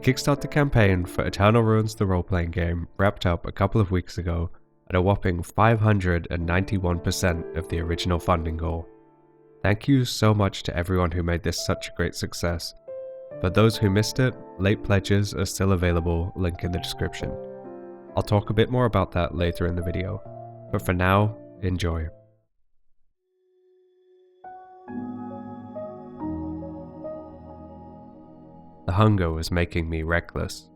Kickstarter campaign for Eternal Ruins the role-playing game wrapped up a couple of weeks ago at a whopping 591% of the original funding goal. Thank you so much to everyone who made this such a great success. For those who missed it, late pledges are still available, link in the description. I'll talk a bit more about that later in the video, but for now, enjoy. The hunger was making me reckless.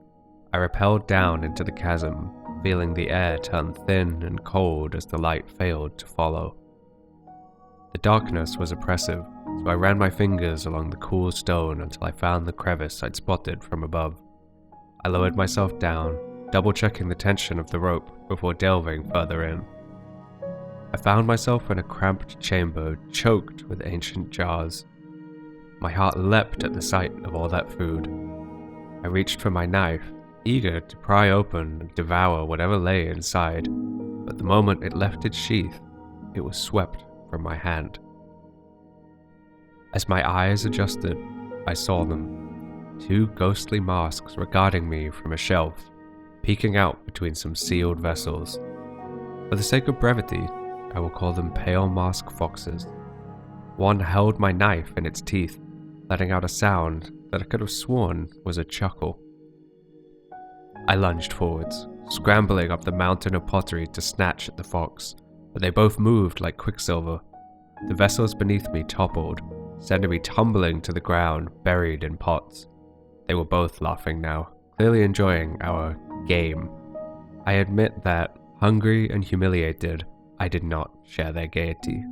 I rappelled down into the chasm, feeling the air turn thin and cold as the light failed to follow. The darkness was oppressive, so I ran my fingers along the cool stone until I found the crevice I'd spotted from above. I lowered myself down, double-checking the tension of the rope before delving further in. I found myself in a cramped chamber choked with ancient jars. My heart leapt at the sight of all that food. I reached for my knife, eager to pry open and devour whatever lay inside, but the moment it left its sheath, it was swept from my hand. As my eyes adjusted, I saw them, two ghostly masks regarding me from a shelf, peeking out between some sealed vessels. For the sake of brevity, I will call them Palemask Foxes. One held my knife in its teeth, letting out a sound that I could have sworn was a chuckle. I lunged forwards, scrambling up the mountain of pottery to snatch at the fox, but they both moved like quicksilver. The vessels beneath me toppled, sending me tumbling to the ground, buried in pots. They were both laughing now, clearly enjoying our game. I admit that, hungry and humiliated, I did not share their gaiety.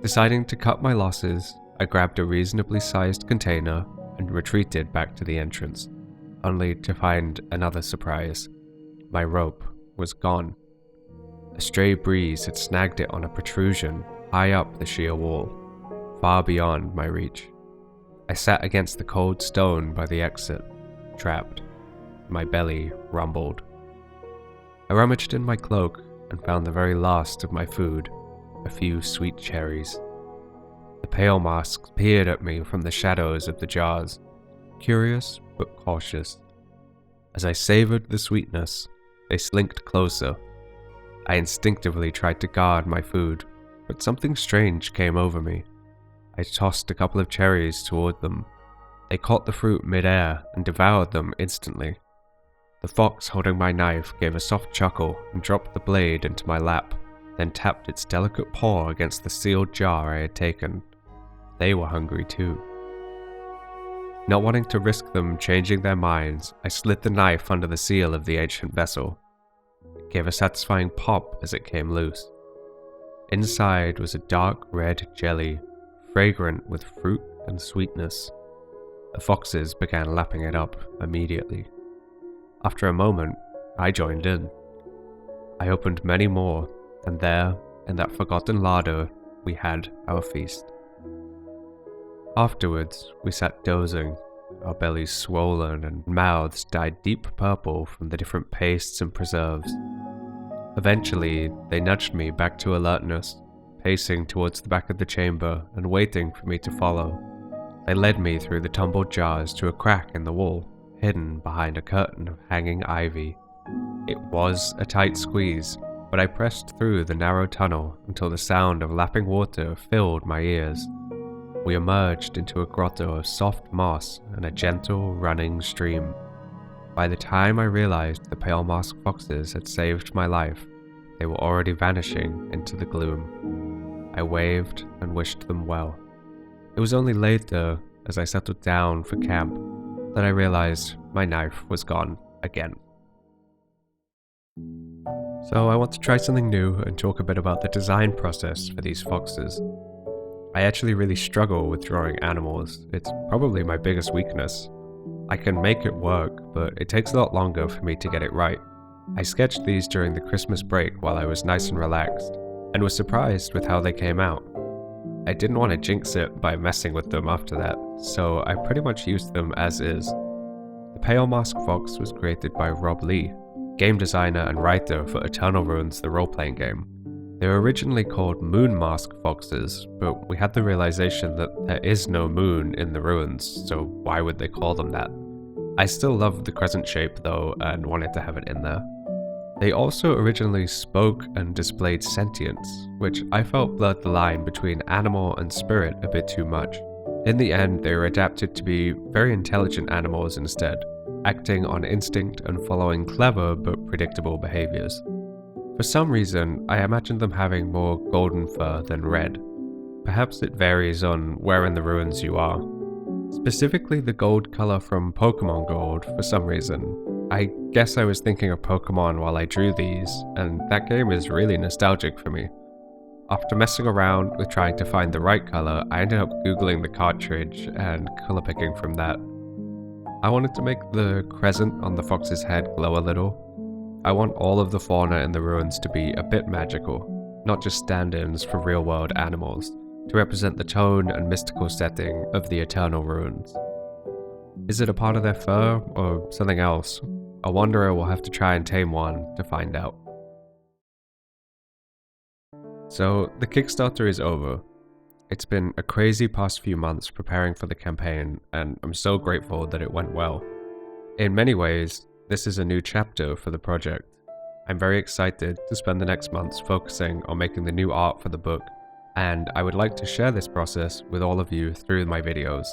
Deciding to cut my losses, I grabbed a reasonably sized container and retreated back to the entrance, only to find another surprise. My rope was gone. A stray breeze had snagged it on a protrusion high up the sheer wall, far beyond my reach. I sat against the cold stone by the exit, trapped. My belly rumbled. I rummaged in my cloak and found the very last of my food, a few sweet cherries. The pale masks peered at me from the shadows of the jars, curious but cautious. As I savored the sweetness, they slinked closer. I instinctively tried to guard my food, but something strange came over me. I tossed a couple of cherries toward them. They caught the fruit mid-air and devoured them instantly. The fox holding my knife gave a soft chuckle and dropped the blade into my lap, then tapped its delicate paw against the sealed jar I had taken. They were hungry too. Not wanting to risk them changing their minds, I slid the knife under the seal of the ancient vessel. It gave a satisfying pop as it came loose. Inside was a dark red jelly, fragrant with fruit and sweetness. The foxes began lapping it up immediately. After a moment, I joined in. I opened many more, and there, in that forgotten larder, we had our feast. Afterwards, we sat dozing, our bellies swollen and mouths dyed deep purple from the different pastes and preserves. Eventually, they nudged me back to alertness, pacing towards the back of the chamber and waiting for me to follow. They led me through the tumbled jars to a crack in the wall, hidden behind a curtain of hanging ivy. It was a tight squeeze, but I pressed through the narrow tunnel until the sound of lapping water filled my ears. We emerged into a grotto of soft moss and a gentle running stream. By the time I realized the Palemask Foxes had saved my life, they were already vanishing into the gloom. I waved and wished them well. It was only later, as I settled down for camp, that I realized my knife was gone again. So I want to try something new and talk a bit about the design process for these foxes. I actually really struggle with drawing animals. It's probably my biggest weakness. I can make it work, but it takes a lot longer for me to get it right. I sketched these during the Christmas break while I was nice and relaxed, and was surprised with how they came out. I didn't want to jinx it by messing with them after that, so I pretty much used them as is. The Palemask Fox was created by Rob Lee, game designer and writer for Eternal Ruins the role-playing game. They were originally called Moonmask Foxes, but we had the realization that there is no moon in the ruins, so why would they call them that? I still love the crescent shape though and wanted to have it in there. They also originally spoke and displayed sentience, which I felt blurred the line between animal and spirit a bit too much. In the end, they were adapted to be very intelligent animals instead, acting on instinct and following clever but predictable behaviors. For some reason, I imagined them having more golden fur than red. Perhaps it varies on where in the ruins you are. Specifically the gold color from Pokemon Gold for some reason. I guess I was thinking of Pokemon while I drew these, and that game is really nostalgic for me. After messing around with trying to find the right color, I ended up googling the cartridge and color picking from that. I wanted to make the crescent on the fox's head glow a little. I want all of the fauna in the ruins to be a bit magical, not just stand-ins for real-world animals, to represent the tone and mystical setting of the eternal ruins. Is it a part of their fur or something else? A wanderer will have to try and tame one to find out. So the Kickstarter is over. It's been a crazy past few months preparing for the campaign, and I'm so grateful that it went well. In many ways, this is a new chapter for the project. I'm very excited to spend the next months focusing on making the new art for the book, and I would like to share this process with all of you through my videos.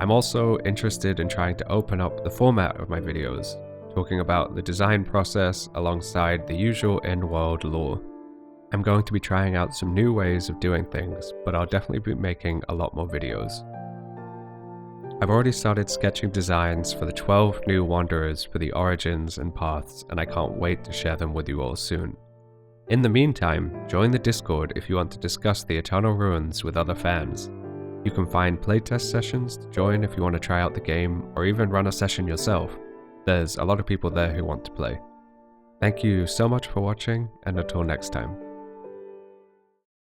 I'm also interested in trying to open up the format of my videos, talking about the design process alongside the usual in-world lore. I'm going to be trying out some new ways of doing things, but I'll definitely be making a lot more videos. I've already started sketching designs for the 12 new wanderers for the origins and paths, and I can't wait to share them with you all soon. In the meantime, join the Discord if you want to discuss the Eternal Ruins with other fans. You can find playtest sessions to join if you want to try out the game, or even run a session yourself. There's a lot of people there who want to play. Thank you so much for watching, and until next time.